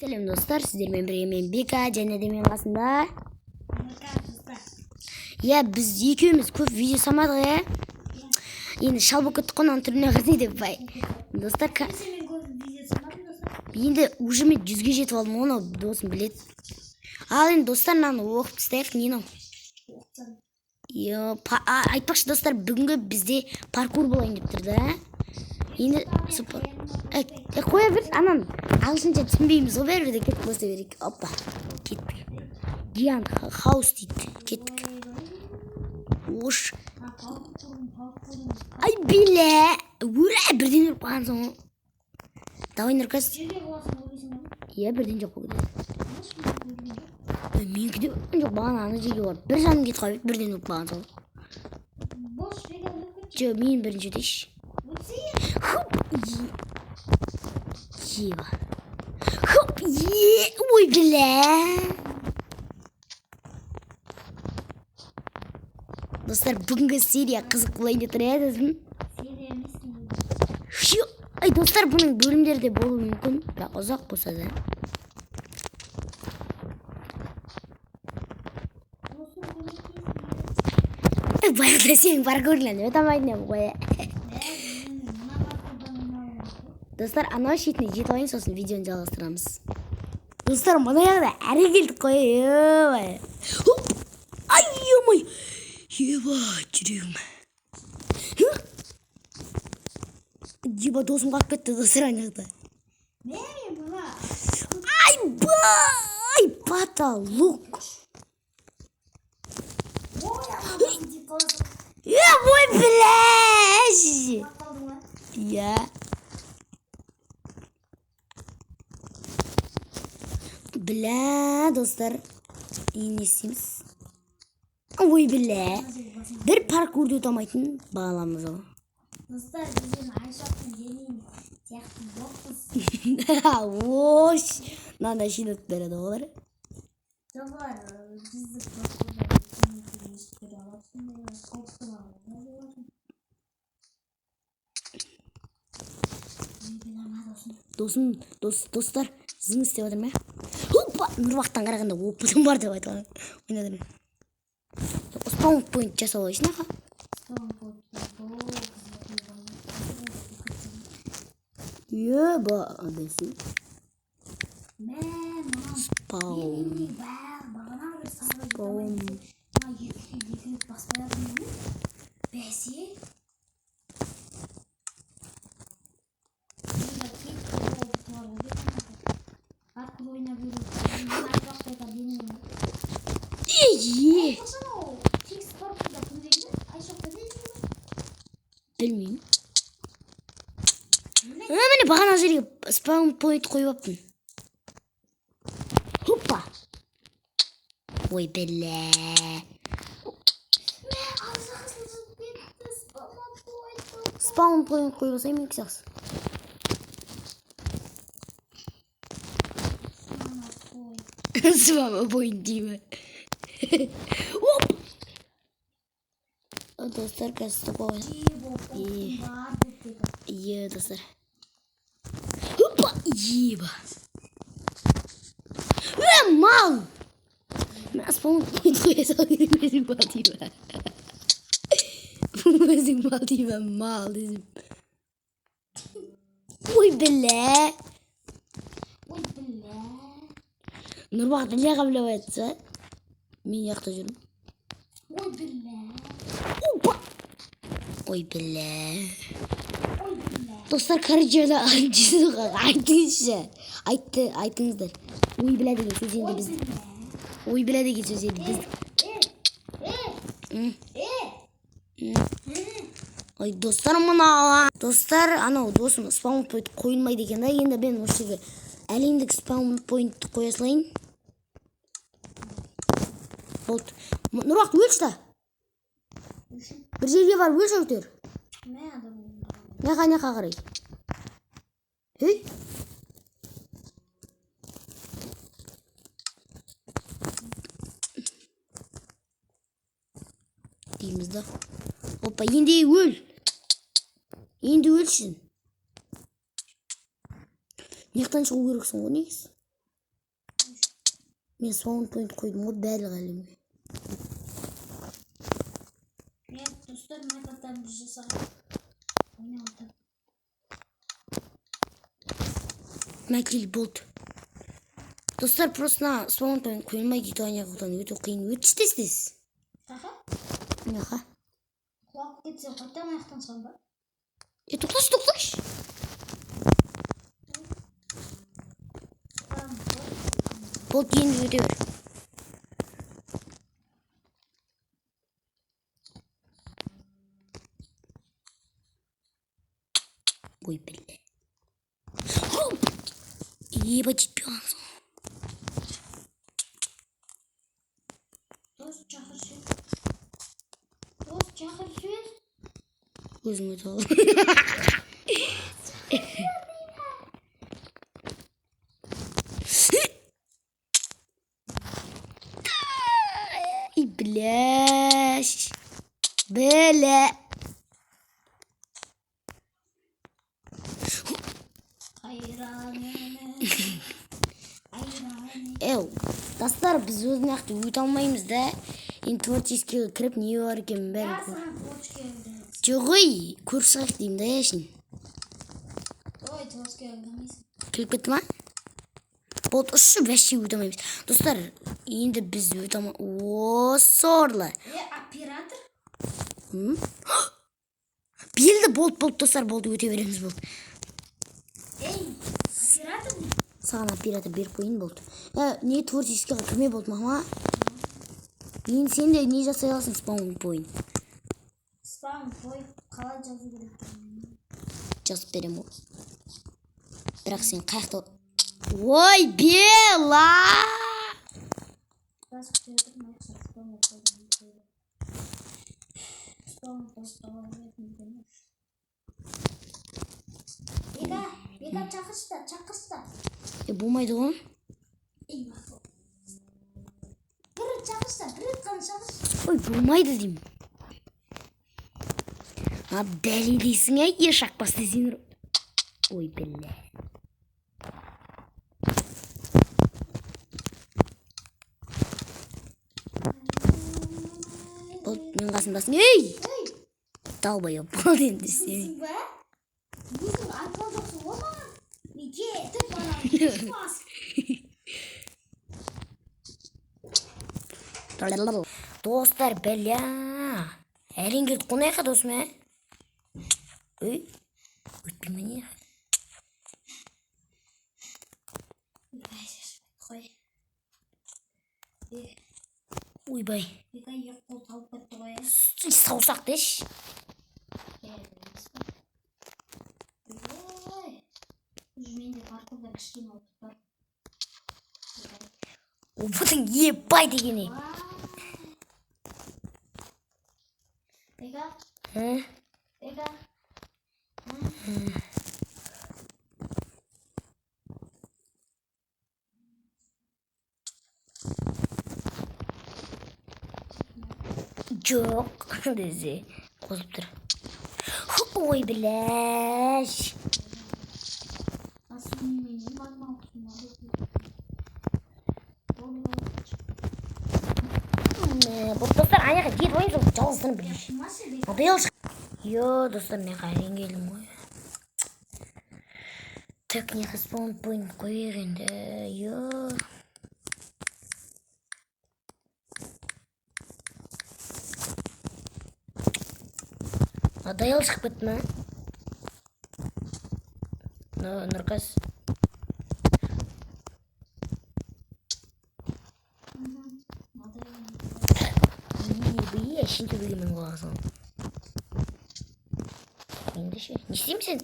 Сәлем достар, сіздермен бірге мен Бека және де мен қасында. Я, біз екеуміз көп видео самадық, я. Енді шалбы күттік қонан түріне қырды деп бай. Достар, енді уже мен 100-ге жетіп алдым, оны досым біледі. Ал енді достар, наны оқып тістайық, нені? Айтпақшы достар, бүгінгі бізде паркур болайын деп тұрды, енді қоя бір, анан ағылшынша түсінбейміз ғой, бәрі де кеттік баста берейік. Опа, кеттік. Гиант хаус дейді, кеттік. Ош. Ай, біле. Ура, бірден ұрып қаған соң. Давай нұркас. Е, бірден жоқ қойды. Менікі де жоқ, баған аны жеге бар. Bir жаным кет қойып, бірден ұрып қаған соң. Жо, мен бірінші өтеш. Хуп, ева. Хуп, ой, біле. Достар, бүгінгі серия қызық болайын деп тұр, досым. Ай, достар, бұның бөлімдері де болуы мүмкін. Бірақ ұзақ болса да. Баяғыда сенің паркурдан өтамайтын ғой. Достар, анау шетіне жетіп алайын, сосын видеоны жалғастырамыз. Достар, мұна яғыда әрі келдік қой. Ай, емай. Еба, жүрегім. Еба, досым қап кетті, достар, анақта. Ай, потолок. Ой, блядь. Я. Бля, достар. Не істейміз? Ой, бля. Бір паркурды өтамайтын бағаламыз ол. Достар, бізден айшақтың денейін сияқты жоқпыз. Ош. Мынандай шинот береді олар. Жоғар, бізді паркурдан ешкері алапсың, қауіпті бағалады. Достар, зың істеп отыр ма? Хоппа, нұрвақтан қарағанда опытым бар деп айтылған. Ойнадыр. Спаун пойнт жасау үшін аға. Еба, адасы. Спаун. Спаун. Білмеймін. Мені бағана жерге спаун пойнт қойып аптым. Хоппа. Ой, бәлі. Спаун пойнт қойып асай мен кісіқсы. Спаун пойнт деймі. Оп! Достар, кәсті қой. Е, достар. Опа, еба. Мал! Мен спаун пойнт қоя салғырым өзің мал деймі. Өзің мал деймі, мал дезім. Ой, білі. Нұрбақ біле қабілі байтса, мен яқта жүрім. Ой, білі. Опа! Ой, білі. Достар, қарыжерді айтыңызшы. Айтыңыздар. Ой, білі деген сөз енді біз. Ой, білі деген сөз енді біз. Ой, достар мұна. Достар, анау досым спаун пойнт қойылмайды екен да. Енді мен осы әлемдік спаун пойнтты қоя салайын. Болды. Нұрвақ, өлші. Бір жерге бар, өлші өтер. Неқа қарай. Дейміз да. Опа, енді өл. Енді өлшін. Нектен шығу керексің ғой, негіз? Мен спаунпоинт қойдым ғой барлық әлемге. Мен достар майнкрафттан жасаған. Ойнап отыр. Мәкел болды. Достар просто спаунпоинт қойылмай дейді ойнағыдан өте қиын. Өте істесіз. Аха. Аха. Құлап кетсе қайтадан аяқтан шығам ба? Тоқташ. Болды енді өте бер. Ой, бля. Ебать, жетпей қалған. Дос шақыршы. Дос шақыршы. Өзің өте ал. Бляш. Бля. Эу, достар, біз өзін ақты өте алмаймыз да. Енді творческіге кіріп не бар екен бәрін. Жоғый, көріп шығайық деймін да яшын. Ой, творческіге кірмейсің. Кіліп кетті ма? Болды, ұшы бәші өте алмаймыз. Достар, енді біз өте алмаймыз. О, сорлы. Оператор? Белді болды, достар, болды, өте береміз болды. Оператор не? Саған оператор беріп қойын болды. Не творческіге кірме болды, мама? Енді сен де не жасай аласың спаунпоинт? Спаунпоинт қалай жазу керек? Жазып берем ол. Бірақ сен қаяқта... Ой, бела! Бека чақыршта. Болмайды ғой? Бір чақыршта, бір қаны чақыршта. Ой, болмайды деймін. Бәлі дейсің еш ақпас десеңдер. Ой, бәлі. Мен қасымдасың. Ей! Далбай опал енді істемей. Өзің арпал жоқсың ғой маған. Мен кетіп барам. Достар, бәлі. Әрен келді қонайқа досым, ә? Ой, өтпейме не? Ойбай. Бека ек қол тауып кетті ғой. Саусақ деш. Менде паркурда кішкене опыт бар. Опытың ебай дегені. Бека? Бека? Жоқ, десе. Қозып тұр. Ой, біляш. Бұл достар, аяға дед ойын сол жалғызын білеш. Модел шық. Йо, достар, мен қайрен келдім ғой. Так, не спаунпоинт қойыр енді. Йо. Даял шығып кетті ма? Нұрқас. Ебей, әшін төбеге мен қоғасың. Енді ше. Не істеймін сен?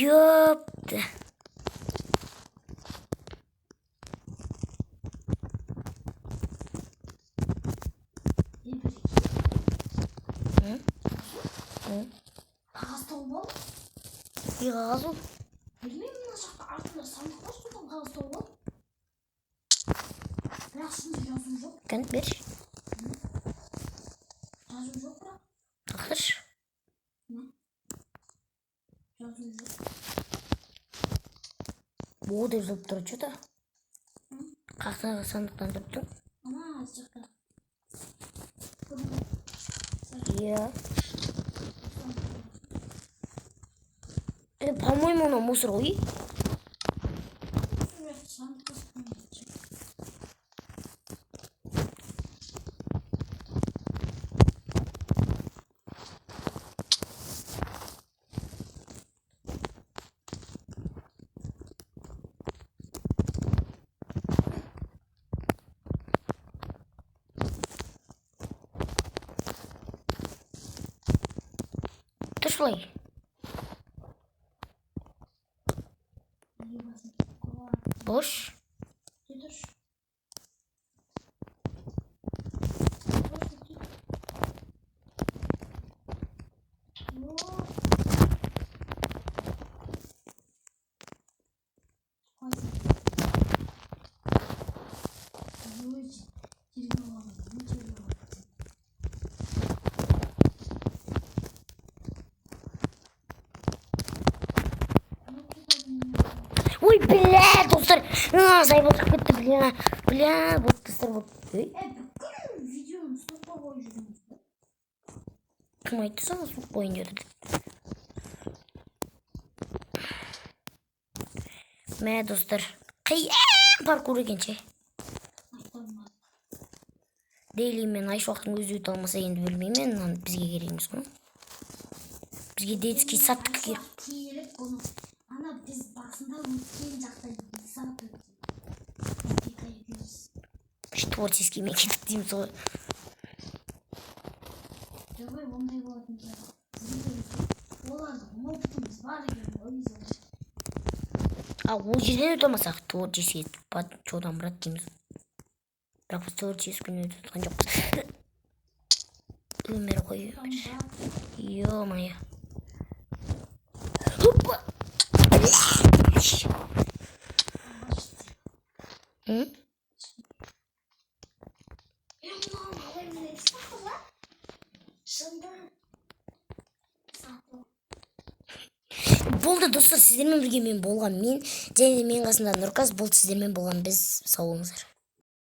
Ёпта. Қағаз тауып ал. Қағаз ол. Білмеймін, мына жақта артында сандық бар, содан қағаз тауып ал. Бірақ ішінде жазу жоқ. Кәнт бер. Жазу жоқ бірақ. Тақыр. Жазу жоқ. Бұл деп жазылып тұр, что-то. Қақтан сандықтан тұрыптың. Ана аз жақта. Иә. По-моему, мына мусор ғой. Шулай. Бош. Ой, бля, достар. Зайбот кетті, бля, вот достар вот. Бүкіл видеоны стопқа қойып жүрміз. Кім айтты саған суық бойын деді? Мә, достар. Қиын паркур екенше. Дейли мен айш уақытын өзі өте алмаса енді білмеймін. Бізге керек емес қой. Бізге детский садтық керек. Келіп бұны. Ана біз басында өткен жақта сағат өткен. Творческий мен кетіп дейміз ғой. Жабай, ондай болатын жағы. Оларды ұмытымыз бар екен ойызы. Ол жерден өте алмасақ творческий чодан брат дейміз. Бірақ біз творческий өте тұтқан жоқпыз. Өмір қойы. Ё-моё. Болды достар, сіздермен бірге мен болған мен және мен қасымда Нұрказ болды, сіздермен болған біз. Сау болыңыздар.